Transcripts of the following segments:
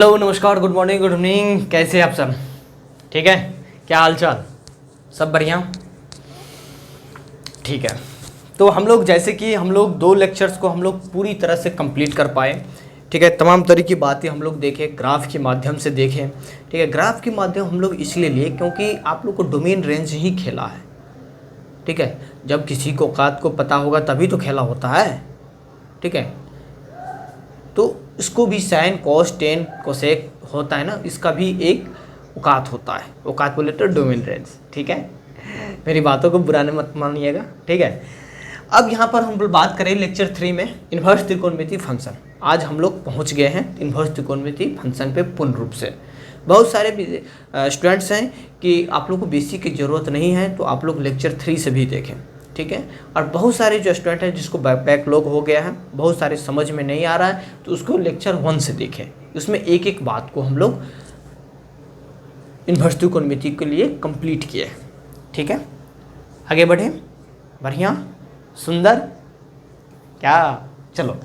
Hello, नमस्कार, good morning, good evening. कैसे हैं आप सब? ठीक है? क्या हाल चाल? सब बढ़िया? ठीक है। तो हम लोग जैसे कि हम लोग 2 लेक्चर्स को हम लोग पूरी तरह से कंप्लीट कर पाए। ठीक है? तमाम तरह की बातें हम लोग देखें, ग्राफ के माध्यम से देखें। ठीक है? ग्राफ के माध्यम हम लोग इसलिए लिए क्योंकि आप लोग को डोमेन रेंज ही खेला है। ठीक है? जब किसी को औकात को पता होगा तभी तो खेला होता है। ठीक है? तो इसको भी साइन कॉस टेन कोसेक होता है ना, इसका भी एक औकात होता है। औकात बोले तो डोमेन रेंज। ठीक है? मेरी बातों को बुरा मत मानिएगा। ठीक है? अब यहाँ पर हम लोग बात करें लेक्चर 3 में इन्वर्स त्रिकोणमिति फंक्शन। आज हम लोग पहुँच गए हैं इन्वर्स त्रिकोणमिति फंक्शन पे पूर्ण रूप से। बहुत सारे स्टूडेंट्स हैं कि आप लोग को बेसिक की ज़रूरत नहीं है, तो आप लोग लेक्चर 3 से भी देखें। ठीक है? और बहुत सारे जो स्टूडेंट हैं जिसको बैकलॉग हो गया है, बहुत सारे समझ में नहीं आ रहा है, तो उसको लेक्चर 1 से देखें। उसमें एक एक बात को हम लोग इन्वर्स त्रिकोणमिति के लिए कंप्लीट किए। ठीक है? आगे बढ़े। बढ़िया, सुंदर, क्या? चलो,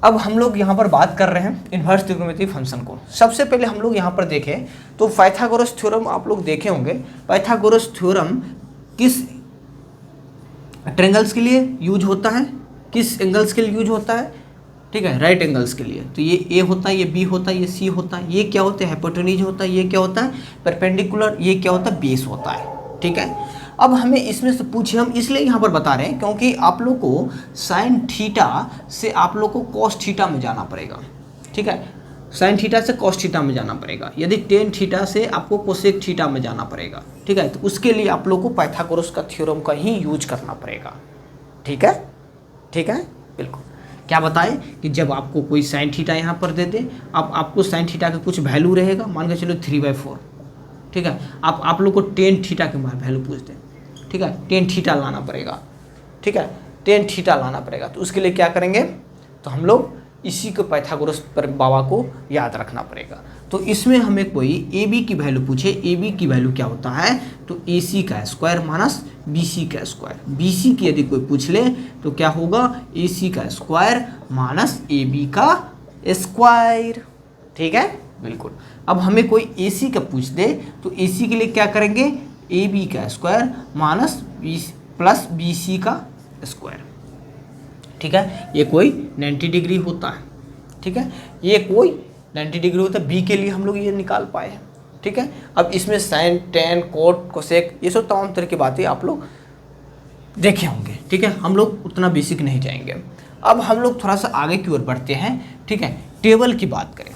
अब हम लोग यहाँ पर बात कर रहे हैं इन्वर्स त्रिकोणमिति फंक्शन को। सबसे पहले हम लोग यहाँ पर देखें तो पाइथागोरस थ्योरम आप लोग देखे होंगे। पाइथागोरस थ्योरम किस ट्रायंगल्स के लिए यूज होता है, किस एंगल्स के लिए यूज होता है? ठीक है, राइट एंगल्स के लिए। तो ये ए होता है, ये बी होता है, ये सी होता है। ये क्या होता है? हाइपोटेन्यूज होता है। ये क्या होता है? परपेंडिकुलर। ये क्या होता है? बेस होता है। ठीक है? अब हमें इसमें से पूछे, हम इसलिए यहाँ पर बता रहे हैं क्योंकि आप लोग को साइन थीटा से आप लोग को कॉस थीटा में जाना पड़ेगा। ठीक है? साइन थीटा से कॉस थीटा में जाना पड़ेगा। यदि टेन थीटा से आपको कोसेक थीटा में जाना पड़ेगा। ठीक है? तो उसके लिए आप लोग को पाइथागोरस का थ्योरम का ही यूज करना पड़ेगा। ठीक है? ठीक है, बिल्कुल। क्या बताएं कि जब आपको कोई साइन थीटा यहाँ पर दे दे, अब आपको साइन थीटा का कुछ वैल्यू रहेगा, मान के चलो 3/4। ठीक है? आप लोग को टेन थीटा के वैल्यू पूछते हैं। ठीक है? टेन थीटा लाना पड़ेगा। ठीक है? टेन थीटा लाना पड़ेगा। तो उसके लिए क्या करेंगे? तो हम लोग इसी को पाइथागोरस पर बाबा को याद रखना पड़ेगा। तो इसमें हमें कोई ए बी की वैल्यू पूछे, ए बी की वैल्यू क्या होता है? तो ए सी का स्क्वायर माइनस बी सी का स्क्वायर। बी सी की यदि कोई पूछ ले तो क्या होगा? ए सी का स्क्वायर माइनस ए बी का स्क्वायर। ठीक है, बिल्कुल। अब हमें कोई ए सी का पूछ दे तो ए सी के लिए क्या करेंगे? ए बी का square minus plus B C का स्क्वायर। ठीक है? ये कोई 90 डिग्री होता है। ठीक है? ये कोई 90 डिग्री होता है। बी के लिए हम लोग ये निकाल पाए हैं। ठीक है? अब इसमें साइन टेन कोट कोसेक ये सब तमाम तरह की बातें आप लोग देखे होंगे। ठीक है? हम लोग उतना बेसिक नहीं जाएंगे। अब हम लोग थोड़ा सा आगे की ओर बढ़ते हैं। ठीक है? टेबल की बात करें।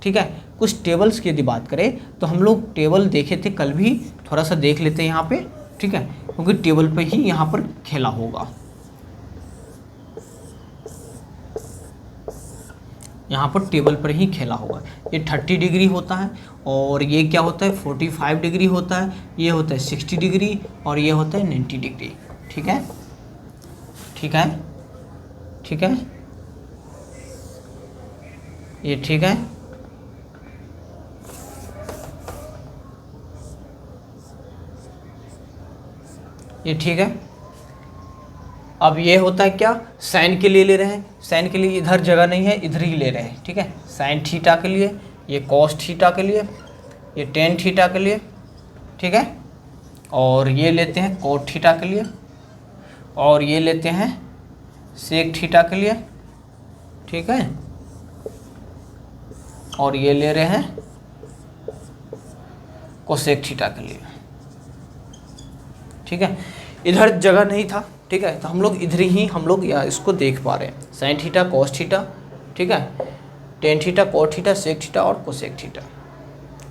ठीक है? कुछ टेबल्स की यदि बात करें तो हम लोग टेबल देखे थे कल भी, थोड़ा सा देख लेते हैं यहाँ पे। ठीक है? क्योंकि टेबल पे ही यहाँ पर खेला होगा। यहाँ पर टेबल पर ही खेला होगा। ये 30 डिग्री होता है और ये क्या होता है? 45 डिग्री होता है। ये होता है 60 डिग्री और ये होता है 90 डिग्री। ठीक है? ठीक है? ठीक है? ये ठीक है? ये ठीक है? अब ये होता है क्या? साइन के लिए ले रहे हैं। साइन के लिए इधर जगह नहीं है, इधर ही ले रहे हैं। ठीक है? साइन थीटा के लिए, ये कॉस थीटा के लिए, ये टेन थीटा के लिए। ठीक है? और ये लेते हैं कोट थीटा के लिए और ये लेते हैं सेक थीटा के लिए। ठीक है? और ये ले रहे हैं कोसेक थीटा के लिए। ठीक है? इधर जगह नहीं था। ठीक है? तो हम लोग इधर ही हम लोग या इसको देख पा रहे हैं। साइन थीटा कॉस थीटा, ठीक है, tan theta cot theta sec theta और कोसेक थीटा।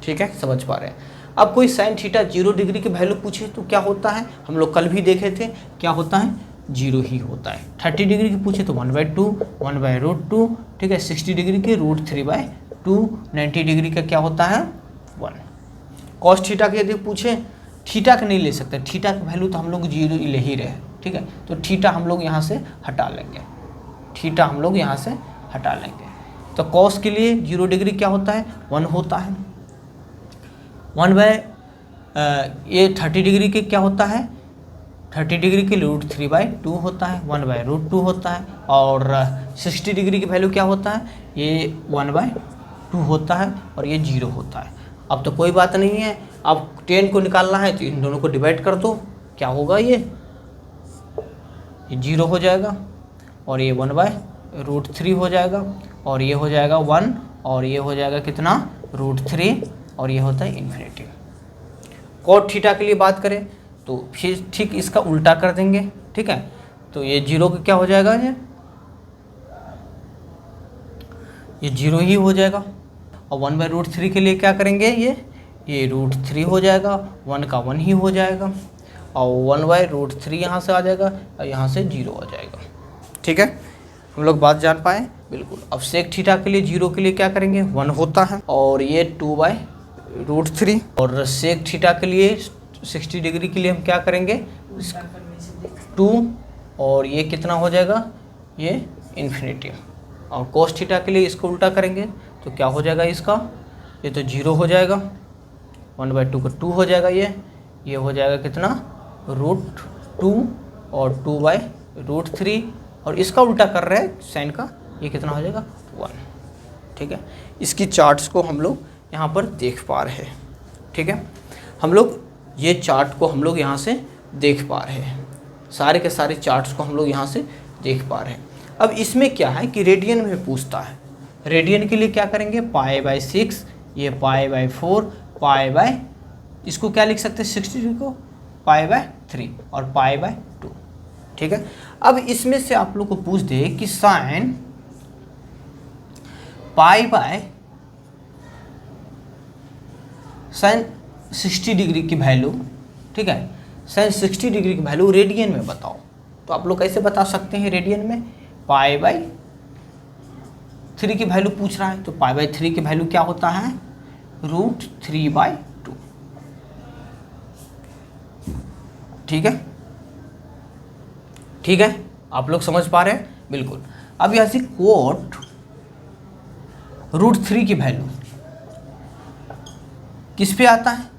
ठीक है? समझ पा रहे हैं। अब कोई साइन थीटा 0 डिग्री की वैल्यू पूछे तो क्या होता है? हम लोग कल भी देखे थे, क्या होता है? 0 ही होता है। 30 डिग्री की पूछे तो 1/2, 1/√2। ठीक है? 60 डिग्री के √3/2। 90 डिग्री का क्या होता है? 1। कॉस थीटा के यदि पूछे, थीटा का नहीं ले सकते। थीटा का वैल्यू तो हम लोग 0 ले ही रहे। ठीक है? तो थीटा हम लोग यहाँ से हटा लेंगे। थीटा हम लोग यहाँ से हटा लेंगे। तो कॉस के लिए 0 डिग्री क्या होता है? 1 होता है। ये 30 डिग्री के क्या होता है? 30 डिग्री के √3/2 होता है, 1/√2 होता है। और 60 डिग्री की वैल्यू क्या होता है? ये 1/2 2 होता है और ये 0 होता है। अब तो कोई बात नहीं है, अब 10 को निकालना है तो इन दोनों को डिवाइड कर दो, क्या होगा ये 0 हो जाएगा और ये 1/√3 हो जाएगा और ये हो जाएगा 1 और ये हो जाएगा कितना √3 और ये होता है इन्फिनिटी। cot थीटा के लिए बात करें तो फिर ठीक इसका उल्टा कर देंगे, ठीक है। तो ये 0 का क्या हो जाएगा, ये 0 ही हो जाएगा और 1/√3 के लिए क्या करेंगे, ये √3 हो जाएगा, 1 का 1 ही हो जाएगा और 1/√3 यहाँ से आ जाएगा और यहाँ से 0 आ जाएगा, ठीक है। हम लोग बात जान पाए बिल्कुल। अब सेक थीटा के लिए 0 के लिए क्या करेंगे 1 होता है और ये 2/√3 और सेक थीटा के लिए 60 डिग्री के लिए हम क्या करेंगे 2 और ये कितना हो जाएगा ये इन्फिनिटी और कोस थीटा के लिए इसको उल्टा करेंगे तो क्या हो जाएगा इसका, ये तो 0 हो जाएगा, 1/2 का 2 हो जाएगा, ये हो जाएगा कितना √2 और 2/√3 और इसका उल्टा कर रहे हैं साइन का, ये कितना हो जाएगा 1, ठीक है। इसकी चार्ट्स को हम लोग यहाँ पर देख पा रहे हैं, ठीक है। हम लोग ये चार्ट को हम लोग यहाँ से देख पा रहे हैं, सारे के सारे चार्ट्स को हम लोग यहाँ से देख पा रहे हैं। अब इसमें क्या है कि रेडियन में पूछता है, रेडियन के लिए क्या करेंगे π/6, ये π/4 इसको क्या लिख सकते हैं 60 को π/3 और π/2, ठीक है। अब इसमें से आप लोग को पूछ दे कि साइन साइन 60 डिग्री की वैल्यू, ठीक है, साइन 60 डिग्री की वैल्यू रेडियन में बताओ, तो आप लोग कैसे बता सकते हैं रेडियन में, π/3 की वैल्यू पूछ रहा है तो π/3 की वैल्यू क्या होता है √3/2, ठीक है, ठीक है। आप लोग समझ पा रहे हैं बिल्कुल। अब यहाँ से कोट √3 की वैल्यू किस पे आता है,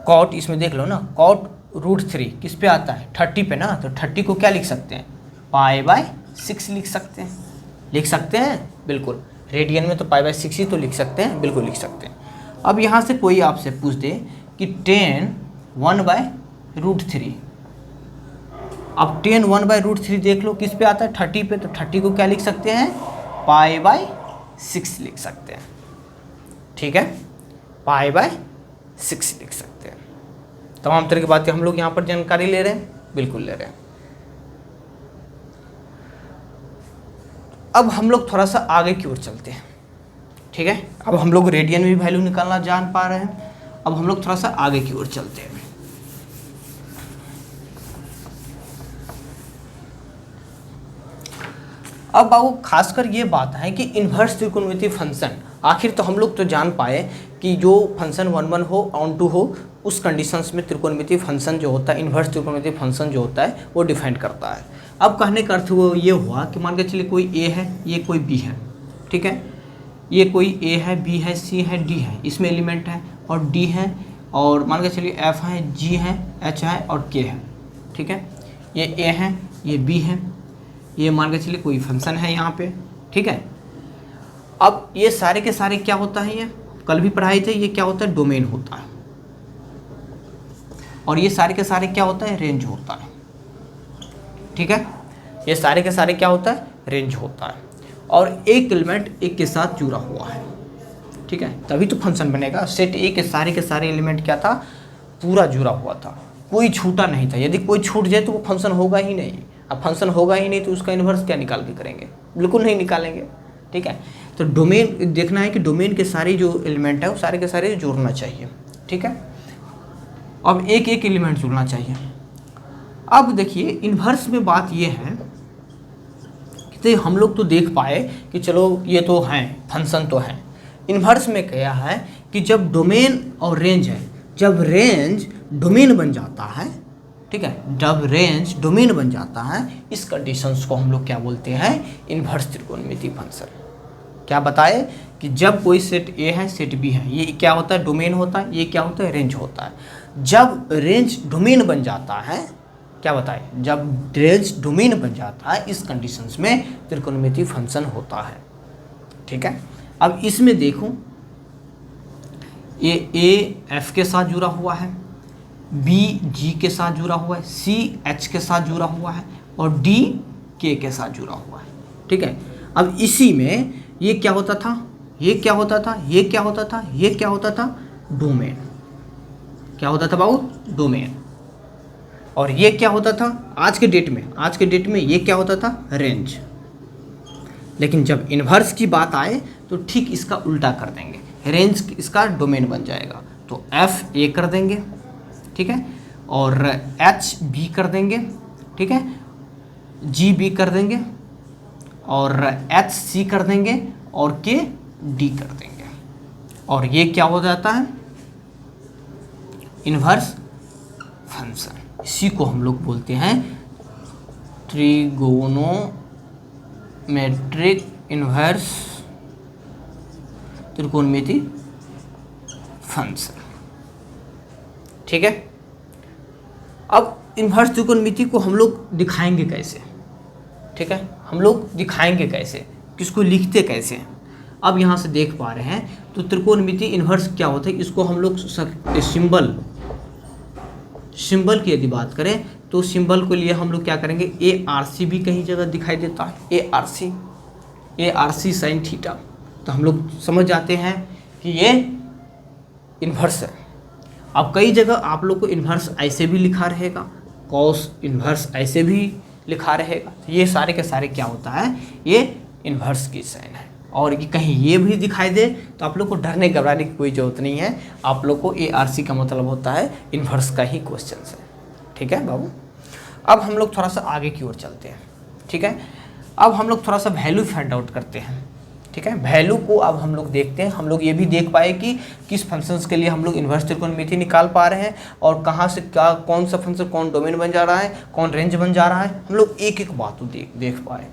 कॉट इसमें देख लो ना, कॉट √3 किस पे आता है 30 पे ना, तो 30 को क्या लिख सकते हैं π/6 लिख सकते हैं बिल्कुल। रेडियन में तो π/6 ही तो लिख सकते हैं, बिल्कुल लिख सकते हैं। अब यहाँ से कोई आपसे पूछ दे कि 10 1/√3, अब 10 1/√3 देख लो किस पे आता है 30 पे, तो 30 को क्या लिख सकते हैं π/6 लिख सकते हैं, ठीक है, π/6 लिख सकते हैं। तमाम तरह की बातें हम लोग यहाँ पर जानकारी ले रहे हैं, बिल्कुल ले रहे हैं। अब हम लोग थोड़ा सा आगे की ओर चलते हैं, ठीक है। अब हम लोग रेडियन में भी वैल्यू निकालना जान पा रहे हैं, अब हम लोग थोड़ा सा आगे की ओर चलते हैं। अब बाबू खासकर ये बात है कि इन्वर्स त्रिकोणमितीय फंक्शन, आखिर तो हम लोग तो जान पाए कि जो फंक्शन 1 हो ऑन 2 हो उस कंडीशंस में त्रिकोणमितीय फंक्शन जो होता है, इन्वर्स त्रिकोणमितीय फंक्शन जो होता है वो डिफाइन करता है। अब कहने का अर्थ वो ये हुआ कि मान के चलिए कोई ए है, ये कोई बी है, ठीक है, ये कोई ए है, बी है, सी है, डी है, इसमें एलिमेंट है और डी है और मान के चलिए एफ है, जी है, एच है और के है, ठीक है। ये ए है, ये बी है, ये मान के चलिए कोई फंक्शन है यहाँ पे, ठीक है। अब ये सारे के सारे क्या होता है, ये कल भी पढ़ाए थे, ये क्या होता है डोमेन होता है और ये सारे के सारे क्या होता है रेंज होता है, ठीक है। ये सारे के सारे क्या होता है रेंज होता है और एक एलिमेंट एक के साथ जुड़ा हुआ है, ठीक है, तभी तो फंक्शन बनेगा। सेट ए के सारे एलिमेंट क्या था पूरा जुड़ा हुआ था, कोई छूटा नहीं था। यदि कोई छूट जाए तो वो फंक्शन होगा ही नहीं। अब फंक्शन होगा ही नहीं तो उसका इन्वर्स क्या निकाल के करेंगे, बिल्कुल नहीं निकालेंगे, ठीक है। तो डोमेन देखना है कि डोमेन के सारे जो एलिमेंट है वो सारे के सारे जोड़ना चाहिए, ठीक है। अब एक एक एलिमेंट जुड़ना चाहिए। अब देखिए इन्वर्स में बात ये है कि हम लोग तो देख पाए कि चलो ये तो हैं फंक्शन तो है। इन्वर्स में क्या है कि जब डोमेन और रेंज है, जब रेंज डोमेन बन जाता है, ठीक है, जब रेंज डोमेन बन जाता है, इस कंडीशंस को हम लोग क्या बोलते हैं इन्वर्स त्रिकोणमितीय फंक्शन। क्या बताए कि जब कोई सेट ए है सेट बी है, ये क्या होता है डोमेन होता है, ये क्या होता है रेंज होता है। जब रेंज डोमेन बन जाता है, क्या बताए, जब रेंज डोमेन बन जाता है, इस कंडीशंस में त्रिकोणमितीय फंक्शन होता है, ठीक है। अब इसमें देखो ए एफ के साथ जुड़ा हुआ है, बी जी के साथ जुड़ा हुआ है, सी एच के साथ जुड़ा हुआ है और डी के साथ जुड़ा हुआ है। ठीक है, अब इसी में ये क्या होता था, ये क्या होता था, ये क्या होता था, ये क्या होता था, डोमेन। क्या होता था बाबू, डोमेन। और ये क्या होता था आज के डेट में ये क्या होता था, रेंज। लेकिन जब इन्वर्स की बात आए तो ठीक इसका उल्टा कर देंगे, रेंज इसका डोमेन बन जाएगा। तो एफ ए कर देंगे, ठीक है, और एच बी कर देंगे, ठीक है, जी बी कर देंगे और एच सी कर देंगे और के डी कर देंगे। और ये क्या हो जाता है, इन्वर्स फंक्शन। इसी को हम लोग बोलते हैं ट्रिगोनोमेट्रिक इन्वर्स त्रिकोणमिति फंक्शन। ठीक है, अब इन्वर्स त्रिकोणमिति को हम लोग दिखाएंगे कैसे, ठीक है, हम लोग दिखाएंगे कैसे, किसको लिखते कैसे हैं। अब यहाँ से देख पा रहे हैं तो त्रिकोणमिति इन्वर्स क्या होता है, इसको हम लोग सिंबल की यदि बात करें तो सिंबल के लिए हम लोग क्या करेंगे, ए आर सी भी कहीं जगह दिखाई देता है, A R C sine theta. तो हम लोग समझ जाते हैं कि ये इन्वर्स है। अब कई जगह आप लोग को इन्वर्स ऐसे भी लिखा रहेगा, कॉस इन्वर्स ऐसे भी लिखा रहेगा। तो ये सारे के सारे क्या होता है, ये इन्वर्स की साइन है। और ये कहीं ये भी दिखाई दे तो आप लोग को डरने घबराने की कोई ज़रूरत नहीं है। आप लोग को ए आर सी का मतलब होता है इन्वर्स का ही क्वेश्चन है। ठीक है बाबू, अब हम लोग थोड़ा सा आगे की ओर चलते हैं। ठीक है, अब हम लोग थोड़ा सा वैल्यू फाइंड आउट करते हैं। ठीक है, वैल्यू को अब हम लोग देखते हैं। हम लोग ये भी देख पाए कि किस फंक्शंस के लिए हम लोग इन्वर्स त्रिकोणमिति निकाल पा रहे हैं और कहाँ से क्या, कौन सा फंक्शन कौन डोमेन बन जा रहा है, कौन रेंज बन जा रहा है, हम लोग एक एक बात देख पाए।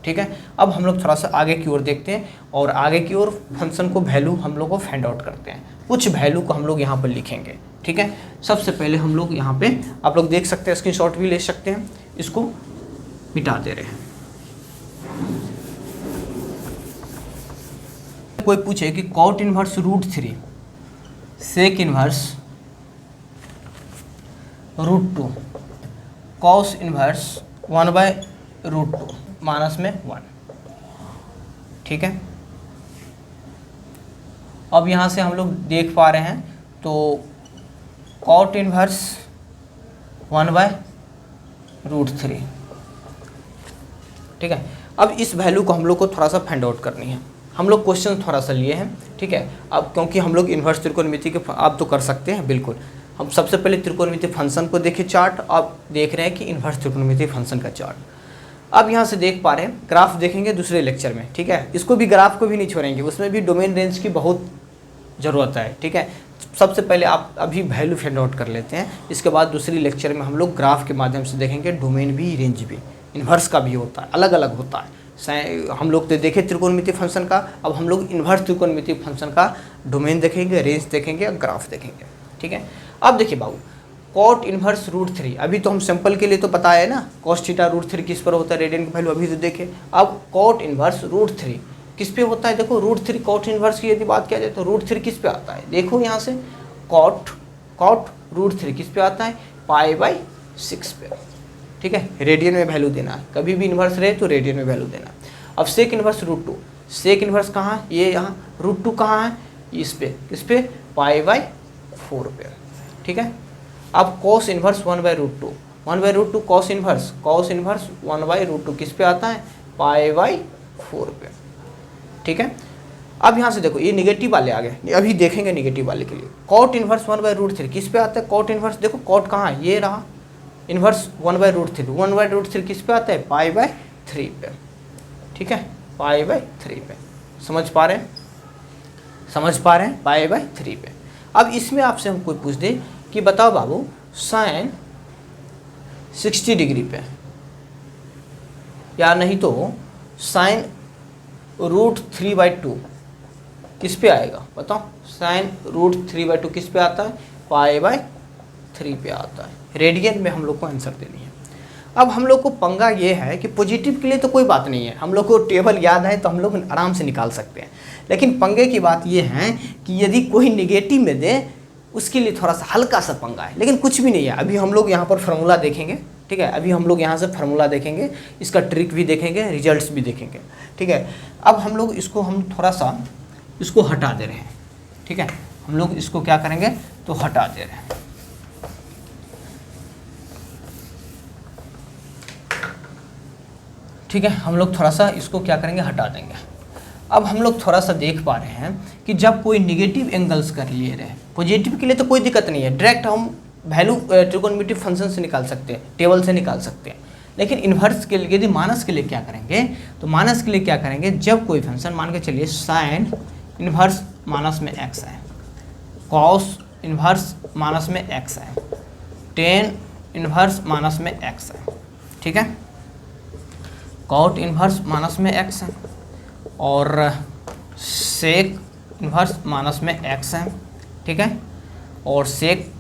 ठीक है, अब हम लोग थोड़ा सा आगे की ओर देखते हैं और आगे की ओर फंक्शन को वैल्यू हम लोग को फाइंड आउट करते हैं। कुछ वैल्यू को हम लोग यहाँ पर लिखेंगे। ठीक है, सबसे पहले हम लोग यहाँ पे आप लोग देख सकते हैं, स्क्रीनशॉट भी ले सकते हैं, इसको मिटा दे रहे हैं। कोई पूछे कि cot inverse √3 sec inverse √2 cos inverse 1/√2 minus में 1। ठीक है, अब यहाँ से हम लोग देख पा रहे हैं तो कॉट इनवर्स 1/√3। ठीक है, अब इस वैल्यू को हम लोग को थोड़ा सा फाइंड आउट करनी है। हम लोग क्वेश्चन थोड़ा सा लिए हैं। ठीक है, अब क्योंकि हम लोग इन्वर्स त्रिकोणमिति के आप तो कर सकते हैं बिल्कुल। हम सबसे पहले त्रिकोणमिति फंक्शन को देखिए, चार्ट आप देख रहे हैं कि इन्वर्स त्रिकोणमिति फंक्शन का चार्ट। अब यहाँ से देख पा रहे हैं, ग्राफ देखेंगे दूसरे लेक्चर में। ठीक है, इसको भी ग्राफ को भी नहीं छोड़ेंगे, उसमें भी डोमेन रेंज की बहुत ज़रूरत है। ठीक है, सबसे पहले आप अभी वैल्यू फाइंड आउट कर लेते हैं, इसके बाद दूसरी लेक्चर में हम लोग ग्राफ के माध्यम से देखेंगे डोमेन भी रेंज भी। इन्वर्स का भी होता है, अलग अलग होता है। हम लोग तो देखे त्रिकोणमिति फंक्शन का, अब हम लोग इन्वर्स त्रिकोणमिति फंक्शन का डोमेन देखेंगे, रेंज देखेंगे और ग्राफ देखेंगे। ठीक है, अब देखिए बाबू, कॉट इन्वर्स √3 अभी तो हम सिंपल के लिए तो पता है ना, कॉस थीटा √3 किस पर होता है, रेडियन की वैल्यू अभी तो देखे। अब कॉट इन्वर्स √3 किस पे होता है, देखो √3 कॉट इन्वर्स की यदि बात किया जाए तो √3 किस पे आता है, देखो यहाँ से कॉट √3 किस पे आता है, π/6 पे। ठीक है, रेडियन में वैल्यू देना है, कभी भी इन्वर्स रहे तो रेडियन में वैल्यू देना। अब सेक इन्वर्स √2, सेक इन्वर्स कहाँ है, ये यहाँ, √2 कहाँ है, इस पे, किस पे, π/4 पे। ठीक है, अब कॉस इन्वर्स 1/√2, 1/√2 कॉस इन्वर्स 1/√2 किस पे आता है, π/4 पे। ठीक है, अब यहाँ से देखो ये निगेटिव वाले आ गए, अभी देखेंगे निगेटिव वाले के लिए। कॉट इन्वर्स 1/√3 किस पे आता है, कॉट इन्वर्स देखो कॉट कहाँ है, ये रहा, इन्वर्स 1/√3 किस पे आता है, π/3 पे। ठीक है, π/3 पे। समझ पा रहे हैं, π/3 पे। अब इसमें आपसे हम कोई पूछ दे कि बताओ बाबू साइन 60 डिग्री पे, या नहीं तो साइन √3/2 किस पे आएगा, बताओ, साइन √3/2 किस पे आता है, π/3 पे आता है। रेडियन में हम लोग को आंसर देनी है। अब हम लोग को पंगा ये है कि पॉजिटिव के लिए तो कोई बात नहीं है, हम लोग को टेबल याद है तो हम लोग आराम से निकाल सकते हैं। लेकिन पंगे की बात ये है कि यदि कोई नेगेटिव में दे उसके लिए थोड़ा सा हल्का सा पंगा है, लेकिन कुछ भी नहीं है। अभी हम लोग यहाँ पर फार्मूला देखेंगे, ठीक है, अभी हम लोग यहाँ से फार्मूला देखेंगे, इसका ट्रिक भी देखेंगे, रिजल्ट्स भी देखेंगे, ठीक है। अब हम लोग इसको हम थोड़ा सा इसको हटा दे रहे हैं, ठीक है, हम लोग इसको क्या करेंगे तो हटा दे रहे हैं। ठीक है, हम लोग थोड़ा सा इसको क्या करेंगे हटा देंगे। अब हम लोग थोड़ा सा देख पा रहे हैं कि जब कोई नेगेटिव एंगल्स कर लिए रहे, पॉजिटिव के लिए तो कोई दिक्कत नहीं है, डायरेक्ट हम वैल्यू ट्रिगोनोमेट्रिक फंक्शन से निकाल सकते हैं, टेबल से निकाल सकते हैं। लेकिन इन्वर्स के लिए, यदि माइनस के लिए क्या करेंगे, तो माइनस के लिए क्या करेंगे, जब कोई फंक्शन मान के चलिए साइन इन्वर्स माइनस में एक्स है, कॉस इन्वर्स माइनस में एक्स है, टेन इन्वर्स माइनस में एक्स है, ठीक है, कॉट इन्वर्स माइनस में एक्स है, और सेक इन्वर्स माइनस में एक्स है, ठीक है, और सेक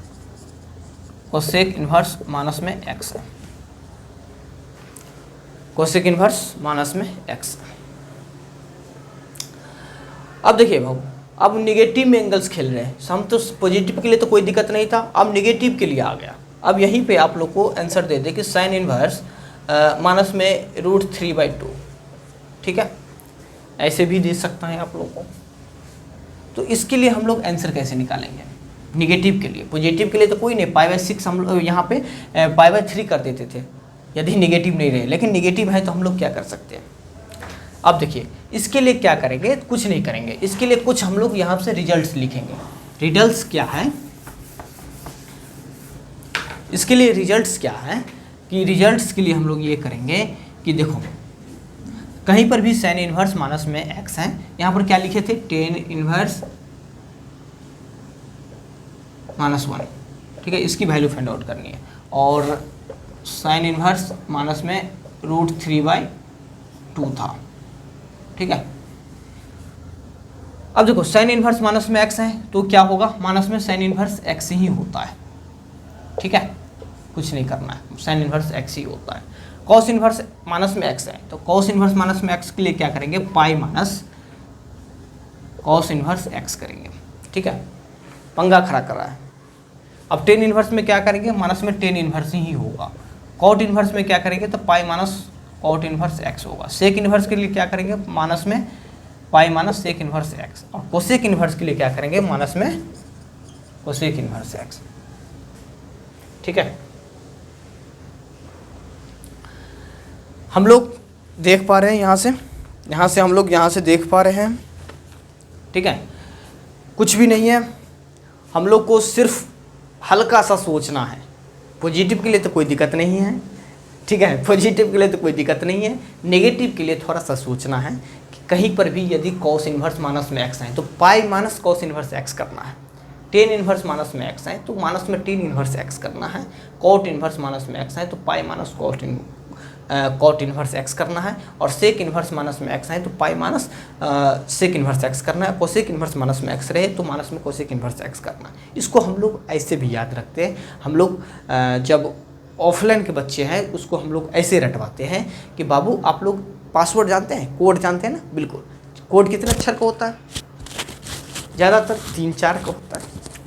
कोसेक इन्वर्स माइनस में एक्स है, कोसेक इन्वर्स माइनस में एक्स। अब देखिए भाव, अब नेगेटिव में एंगल्स खेल रहे हैं हम, तो पॉजिटिव के लिए तो कोई दिक्कत नहीं था, अब नेगेटिव के लिए आ गया। अब यहीं पे आप लोग को आंसर दे दे कि साइन इन्वर्स माइनस में √3/2, ठीक है, ऐसे भी दे सकता है आप लोग को। तो इसके लिए हम लोग आंसर कैसे निकालेंगे नेगेटिव के लिए? पॉजिटिव के लिए तो कोई नहीं, π/6 हम लोग यहाँ पे π/3 कर देते थे यदि नेगेटिव नहीं रहे, लेकिन नेगेटिव है तो हम लोग क्या कर सकते हैं। अब देखिए इसके लिए क्या करेंगे, कुछ नहीं करेंगे, इसके लिए कुछ हम लोग यहाँ से रिजल्ट्स लिखेंगे। रिजल्ट्स क्या है, इसके लिए रिजल्ट्स क्या है कि रिजल्ट्स के लिए हम लोग ये करेंगे कि देखो कहीं पर भी साइन इन्वर्स माइनस में एक्स है, यहाँ पर क्या लिखे थे, टेन इन्वर्स -1, ठीक है, इसकी वैल्यू फाइंड आउट करनी है, और साइन इन्वर्स माइनस में √3/2 था, ठीक है। अब देखो साइन इन्वर्स माइनस में एक्स है तो क्या होगा, माइनस में साइन इन्वर्स एक्स ही होता है, ठीक है, कुछ नहीं करना है, साइन इन्वर्स एक्स ही होता है। कॉस इन्वर्स माइनस में एक्स है तो कॉस इन्वर्स माइनस में एक्स के लिए क्या करेंगे, pi minus cos inverse X करेंगे, ठीक है, पंगा खड़ा कर रहा है। अब टेन इन्वर्स में क्या करेंगे, माइनस में टेन इन्वर्स ही होगा। कॉट इन्वर्स में क्या करेंगे तो pi minus cot inverse X होगा। सेक इन्वर्स के लिए क्या करेंगे, माइनस में pi minus sec inverse X, और कोसेक इन्वर्स के लिए क्या करेंगे, माइनस में कोसेक इन्वर्स एक्स, ठीक है। हम लोग देख पा रहे हैं यहाँ से हम लोग यहाँ से देख पा रहे हैं, ठीक है, कुछ भी नहीं है, हम लोग को सिर्फ हल्का सा सोचना है। पॉजिटिव के लिए तो कोई दिक्कत नहीं है, ठीक है, पॉजिटिव के लिए तो कोई दिक्कत नहीं है, नेगेटिव के लिए थोड़ा सा सोचना है कि कहीं पर भी यदि कॉस इन्वर्स माइनस में एक्स है तो pi minus cos inverse X करना है, टेन इन्वर्स माइनस में एक्स है तो माइनस में टेन इन्वर्स एक्स करना है, कॉट इन्वर्स माइनस में एक्स है तो pi minus cot inverse X करना है, और सेक इन्वर्स माइनस में एक्स है तो pi minus sec inverse X करना है, कोसेक इन्वर्स माइनस में एक्स रहे तो माइनस में कोसेक इन्वर्स एक्स करना है। इसको हम लोग ऐसे भी याद रखते हैं, हम लोग जब ऑफलाइन के बच्चे हैं उसको हम लोग ऐसे रटवाते हैं कि बाबू आप लोग पासवर्ड जानते हैं, कोड जानते हैं ना, बिल्कुल, कोड कितने अक्षर का होता है, ज़्यादातर 3-4 का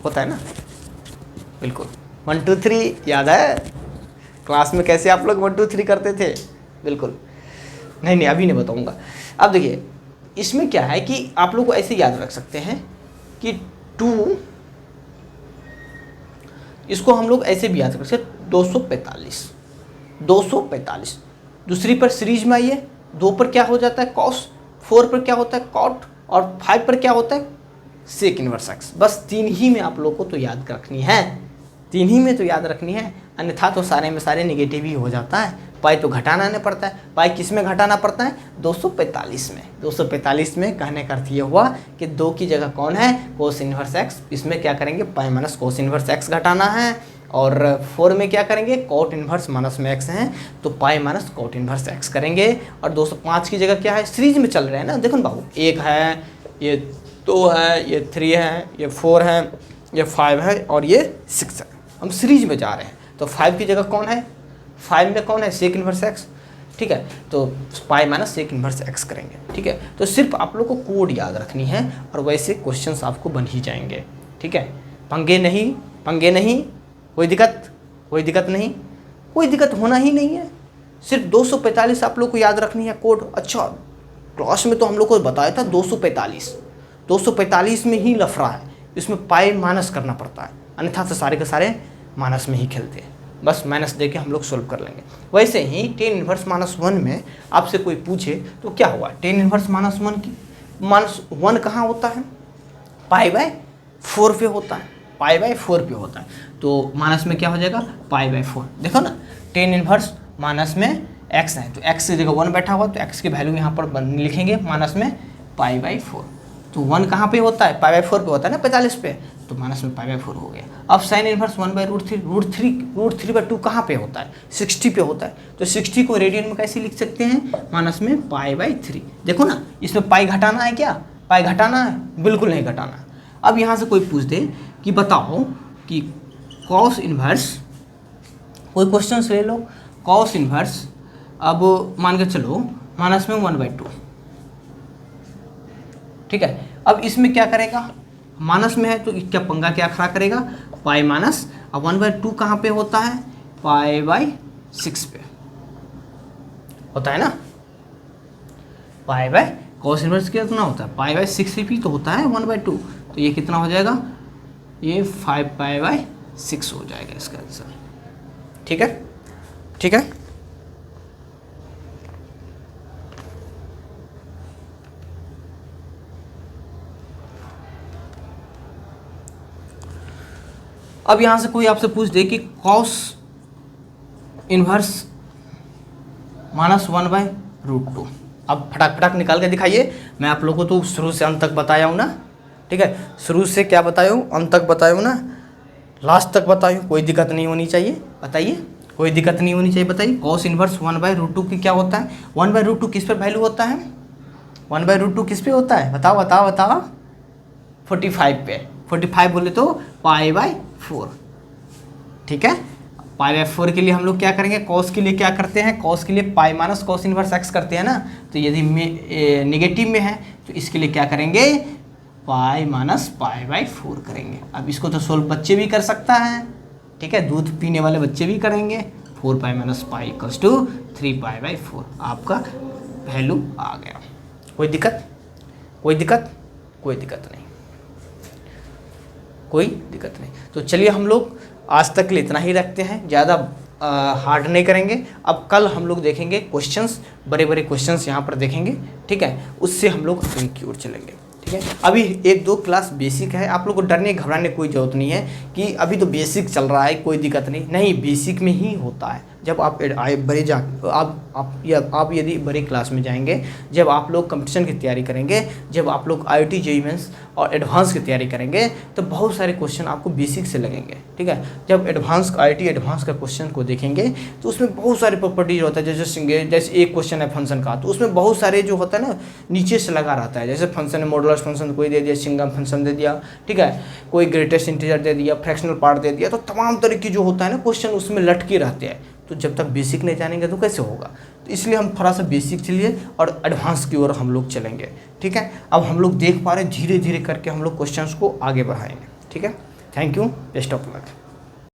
होता है ना, बिल्कुल, 1 2 3 याद है क्लास में कैसे आप लोग 1 2 3 करते थे, बिल्कुल, नहीं अभी नहीं बताऊंगा। अब देखिए इसमें क्या है कि आप लोग को ऐसे याद रख सकते हैं कि 2, इसको हम लोग ऐसे भी याद रख सकते हैं 245, दूसरी पर सीरीज में आइए, 2 पर क्या हो जाता है कॉस, 4 पर क्या होता है कॉट, और 5 पर क्या होता है सेक इन्वर्स एक्स। बस 3 ही में आप लोग को तो याद रखनी है, 3 ही में तो याद रखनी है, अन्यथा तो सारे में सारे निगेटिव ही हो जाता है। पाई तो घटाना नहीं पड़ता है, पाई किस में घटाना पड़ता है, 245 में। 245 में कहने का अर्थ ये हुआ कि 2 की जगह कौन है, कोस इन्वर्स एक्स, इसमें क्या करेंगे pi minus cos inverse X घटाना है, और 4 में क्या करेंगे कॉट इन्वर्स माइनस में एक्स है तो pi minus cot inverse X करेंगे, और 205 की जगह क्या है, सीरीज में चल रहे हैं ना, देखो ना बाबू, 1 है, ये 2 है, ये 3 है, ये 4 है, ये 5 है, और ये 6 है, हम सीरीज में जा रहे हैं तो 5 की जगह कौन है, 5 में कौन है, सेक इन्वर्स एक्स, ठीक है। तो pi minus sec inverse X करेंगे, ठीक है। तो सिर्फ आप लोग को कोड याद रखनी है और वैसे क्वेश्चंस आपको बन ही जाएंगे, ठीक है। पंगे नहीं, पंगे नहीं, कोई दिक्कत, कोई दिक्कत नहीं, कोई दिक्कत होना ही नहीं है। सिर्फ 245 आप लोग को याद रखनी है कोड। अच्छा, क्लास में तो हम लोग को बताया था 245 में ही लफड़ा है, इसमें पाई माइनस करना पड़ता है, अन्यथा तो सारे के सारे माइनस में ही खेलते हैं। बस माइनस दे के हम लोग सोल्व कर लेंगे। वैसे ही टेन इन्वर्स माइनस 1 में आपसे कोई पूछे तो क्या हुआ, टेन इन्वर्स माइनस 1 की माइनस 1 कहाँ होता है, पाई बाय 4 पे होता है, पाई बाय 4 पे होता है। तो माइनस में क्या हो जाएगा, पाई बाय 4। देखो ना, टेन इन्वर्स माइनस में एक्स है तो एक्स की जगह 1 बैठा हुआ, तो एक्स की वैल्यू यहाँ पर लिखेंगे माइनस में पाई बाय 4। तो 1 कहाँ पे होता है, पाई बाय 4 पे होता है ना, 45 पे, तो माइनस में पाई बाय 4 हो गया। अब साइन इन्वर्स 1/√3, √3/2 कहाँ पे होता है, 60 पे होता है। तो 60 को रेडियन में कैसे लिख सकते हैं, माइनस में पाई बाय 3। देखो ना, इसमें पाई घटाना है क्या, पाई घटाना है, बिल्कुल नहीं घटाना है। अब यहाँ से कोई पूछ दे कि बताओ कि कॉस इन्वर्स, कोई क्वेश्चन ले लो, कॉस इन्वर्स, अब मान के चलो माइनस में 1/2, ठीक है। अब इसमें क्या करेगा, माइनस में है तो क्या पंगा क्या खड़ा करेगा, पाई माइनस, अब 1/2 कहाँ पे होता है, पाई बाय 6 पे होता है ना, पाई बाय कॉस इन्वर्स कितना होता है, पाई बाय 6 भी तो होता है 1/2, तो ये कितना हो जाएगा, ये 5 पाई बाय 6 हो जाएगा इसका आंसर, ठीक है, ठीक है। अब यहाँ से कोई आपसे पूछ दे कि कॉस इन्वर्स माइनस 1/√2, अब फटाक फटाक निकाल के दिखाइए। मैं आप लोगों को तो शुरू से अंत तक बताया हूँ ना, ठीक है, शुरू से क्या बताया हूँ, अंत तक बताया हूँ ना, लास्ट तक बताया हूँ, कोई दिक्कत नहीं होनी चाहिए, बताइए, कोई दिक्कत नहीं होनी चाहिए, बताइए। कॉस इन्वर्स 1/√2 की क्या होता है, 1/√2 किस पर वैल्यू होता है, 1/√2 किस पे होता है, बताओ बताओ बताओ, 45 पे, 45 बोले तो पाई बाय 4, ठीक है। पाई बाय 4 के लिए हम लोग क्या करेंगे, कॉस के लिए क्या करते हैं, कॉस के लिए पाई माइनस कॉस इन्वर्स एक्स करते हैं ना, तो यदि नेगेटिव में है तो इसके लिए क्या करेंगे, पाई माइनस पाई बाय 4 करेंगे। अब इसको तो सोल्व बच्चे भी कर सकता है, ठीक है, दूध पीने वाले बच्चे भी करेंगे। 4 pi minus pi equals to 3 pi by 4, आपका वैल्यू आ गया। कोई दिक्कत, कोई दिक्कत, कोई दिक्कत नहीं, कोई दिक्कत नहीं। तो चलिए हम लोग आज तक के लिए इतना ही रखते हैं, ज़्यादा हार्ड नहीं करेंगे। अब कल हम लोग देखेंगे क्वेश्चंस, बड़े बड़े क्वेश्चंस यहाँ पर देखेंगे, ठीक है, उससे हम लोग आगे की ओर चलेंगे, ठीक है। अभी 1-2 क्लास बेसिक है, आप लोग को डरने घबराने कोई ज़रूरत नहीं है कि अभी तो बेसिक चल रहा है, कोई दिक्कत नहीं, नहीं, बेसिक में ही होता है। जब आप बड़े जा आप यदि बड़े क्लास में जाएंगे, जब आप लोग कंपटीशन की तैयारी करेंगे, जब आप लोग IIT JEE मेंस और एडवांस की तैयारी करेंगे, तो बहुत सारे क्वेश्चन आपको बेसिक से लगेंगे, ठीक है। जब IIT एडवांस का क्वेश्चन को देखेंगे तो उसमें बहुत सारे प्रॉपर्टीज होता है, जैसे एक क्वेश्चन है फंक्शन का, तो उसमें बहुत सारे जो होता है ना नीचे से लगा रहता है, जैसे फंक्शन है, मॉडुलस फंक्शन कोई दे दिया, सिंगम फंक्शन दे दिया, ठीक है, कोई ग्रेटेस्ट इंटीजर दे दिया, फ्रैक्शनल पार्ट दे दिया, तो तमाम तरह की जो होता है ना क्वेश्चन उसमें लटके रहते हैं। तो जब तक बेसिक नहीं जानेंगे तो कैसे होगा, तो इसलिए हम थोड़ा सा बेसिक चलिए और एडवांस की ओर हम लोग चलेंगे, ठीक है। अब हम लोग देख पा रहे हैं, धीरे धीरे करके हम लोग क्वेश्चंस को आगे बढ़ाएंगे, ठीक है। Thank you, best of luck.